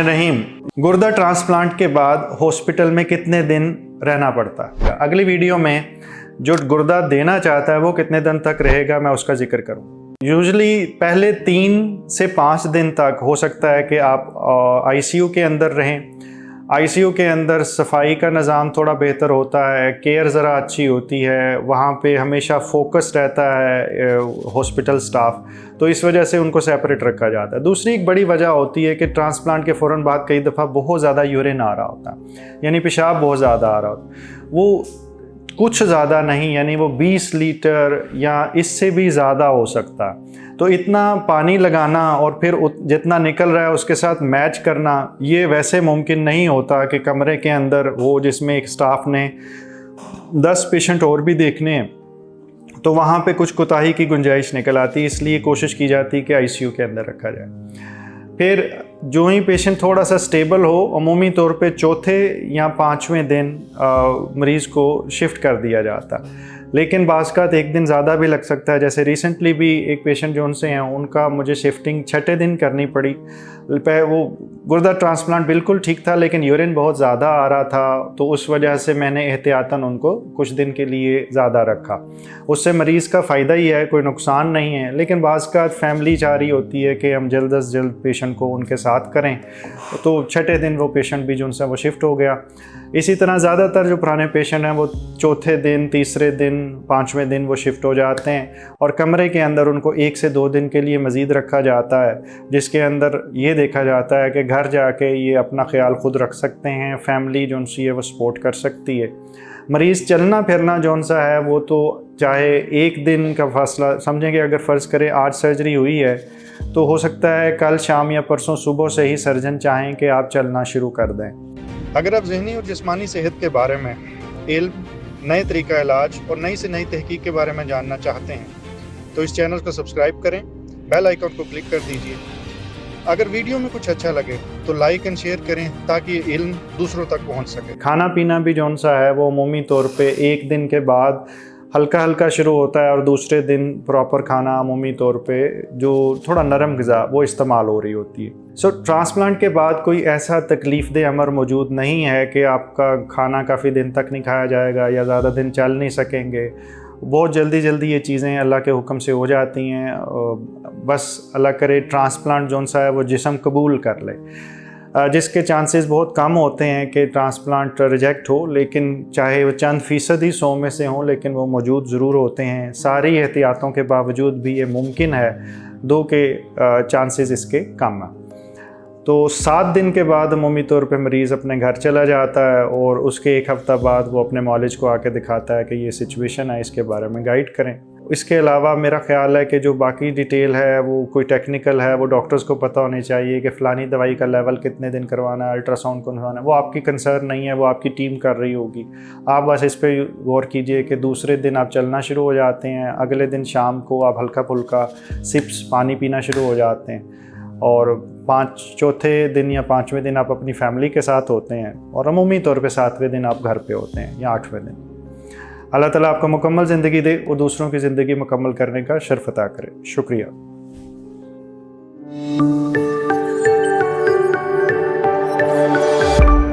बिस्मिल्लाहिर्रहमानिर्रहीम। गुर्दा ट्रांसप्लांट के बाद हॉस्पिटल में कितने दिन रहना पड़ता है? अगली वीडियो में जो गुर्दा देना चाहता है वो कितने दिन तक रहेगा, मैं उसका जिक्र करूँ। यूजुअली पहले 3 से 5 दिन तक हो सकता है कि आप आईसीयू के अंदर रहें। आईसीयू के अंदर सफाई का निज़ाम थोड़ा बेहतर होता है, केयर ज़रा अच्छी होती है, वहाँ पे हमेशा फोकस रहता है हॉस्पिटल स्टाफ, तो इस वजह से उनको सेपरेट रखा जाता है। दूसरी एक बड़ी वजह होती है कि ट्रांसप्लांट के फ़ौरन बाद कई दफ़ा बहुत ज़्यादा यूरिन आ रहा होता है, यानी पेशाब बहुत ज़्यादा आ रहा होता है। वो कुछ ज़्यादा नहीं, यानी वो 20 लीटर या इससे भी ज़्यादा हो सकता है। तो इतना पानी लगाना और फिर जितना निकल रहा है उसके साथ मैच करना, ये वैसे मुमकिन नहीं होता कि कमरे के अंदर वो जिसमें एक स्टाफ ने 10 पेशेंट और भी देखने हैं, तो वहाँ पे कुछ कोताही की गुंजाइश निकल आती है। इसलिए कोशिश की जाती है कि आईसीयू के अंदर रखा जाए। फिर जो ही पेशेंट थोड़ा सा स्टेबल हो, अमूमी तौर पे चौथे या 5वें दिन मरीज़ को शिफ्ट कर दिया जाता। लेकिन बाज़ एक दिन ज़्यादा भी लग सकता है। जैसे रिसेंटली भी एक पेशेंट जो उनसे हैं, उनका मुझे शिफ्टिंग 6ठे दिन करनी पड़ी। वो गुर्दा ट्रांसप्लांट बिल्कुल ठीक था, लेकिन यूरिन बहुत ज़्यादा आ रहा था, तो उस वजह से मैंने एहतियातन उनको कुछ दिन के लिए ज़्यादा रखा। उससे मरीज़ का फ़ायदा ही है, कोई नुकसान नहीं है। लेकिन बाज़ फैमिली चाह रही होती है कि हम जल्द अज जल्द पेशेंट को उनके साथ करें, तो 6ठे दिन वो पेशेंट भी जो उनसे वो शिफ्ट हो गया। इसी तरह ज़्यादातर जो पुराने पेशेंट हैं वो चौथे दिन, तीसरे दिन, 5वें दिन वो शिफ्ट हो जाते हैं और कमरे के अंदर उनको 1 से 2 दिन के लिए मज़ीद रखा जाता है, जिसके अंदर ये देखा जाता है कि घर जाके ये अपना ख्याल खुद रख सकते हैं, फैमिली जो उनसी है वो सपोर्ट कर सकती है। मरीज़ चलना फिरना जौन सा है वो तो चाहे 1 दिन का फासला समझेंगे। अगर फ़र्ज़ करें आज सर्जरी हुई है तो हो सकता है कल शाम या परसों सुबह से ही सर्जन चाहें कि आप चलना शुरू कर दें। अगर आप ज़हनी और जिस्मानी सेहत के बारे में इल्म, नए तरीका इलाज और नई से नई तहकीक के बारे में जानना चाहते हैं तो इस चैनल को सब्सक्राइब करें, बेल आइकन को क्लिक कर दीजिए। अगर वीडियो में कुछ अच्छा लगे तो लाइक एंड शेयर करें ताकि ये इल्म दूसरों तक पहुंच सके। खाना पीना भी जौन सा है वो अमूमी तौर पे 1 दिन के बाद हल्का हल्का शुरू होता है और दूसरे दिन प्रॉपर खाना अमूमी तौर पे जो थोड़ा नरम ग़िज़ा वो इस्तेमाल हो रही होती है। ट्रांसप्लांट के बाद कोई ऐसा तकलीफ़ दह अमर मौजूद नहीं है कि आपका खाना काफ़ी दिन तक नहीं खाया जाएगा या ज़्यादा दिन चल नहीं सकेंगे। बहुत जल्दी ये चीज़ें अल्लाह के हुक्म से हो जाती हैं। बस अल्लाह करे ट्रांसप्लांट जौन सा है वो जिस्म कबूल कर ले, जिसके चांसेस बहुत कम होते हैं कि ट्रांसप्लांट रिजेक्ट हो, लेकिन चाहे वो चंद फ़ीसद ही 100 में से हों, लेकिन वो मौजूद ज़रूर होते हैं। सारी एहतियातों के बावजूद भी ये मुमकिन है, 2 के चांसेस इसके कम हैं। तो 7 दिन के बाद अमूमी तौर पे मरीज़ अपने घर चला जाता है और उसके 1 हफ़्ता बाद वो अपने मौलिज को आके दिखाता है कि ये सिचुएशन है, इसके बारे में गाइड करें। इसके अलावा मेरा ख़्याल है कि जो बाकी डिटेल है वो कोई टेक्निकल है, वो डॉक्टर्स को पता होनी चाहिए कि फ़लानी दवाई का लेवल कितने दिन करवाना है, अल्ट्रासाउंड करवाना है, वो आपकी कंसर्न नहीं है, वो आपकी टीम कर रही होगी। आप बस इस पर गौर कीजिए कि दूसरे दिन आप चलना शुरू हो जाते हैं, अगले दिन शाम को आप हल्का फुल्का सिप्स पानी पीना शुरू हो जाते हैं और चौथे दिन या 5वें दिन आप अपनी फैमिली के साथ होते हैं और अमूमी तौर पे 7वें दिन आप घर पे होते हैं या 8वें दिन। अल्लाह ताला आपको मुकम्मल ज़िंदगी दे और दूसरों की ज़िंदगी मुकम्मल करने का शर्फ अता करे। शुक्रिया।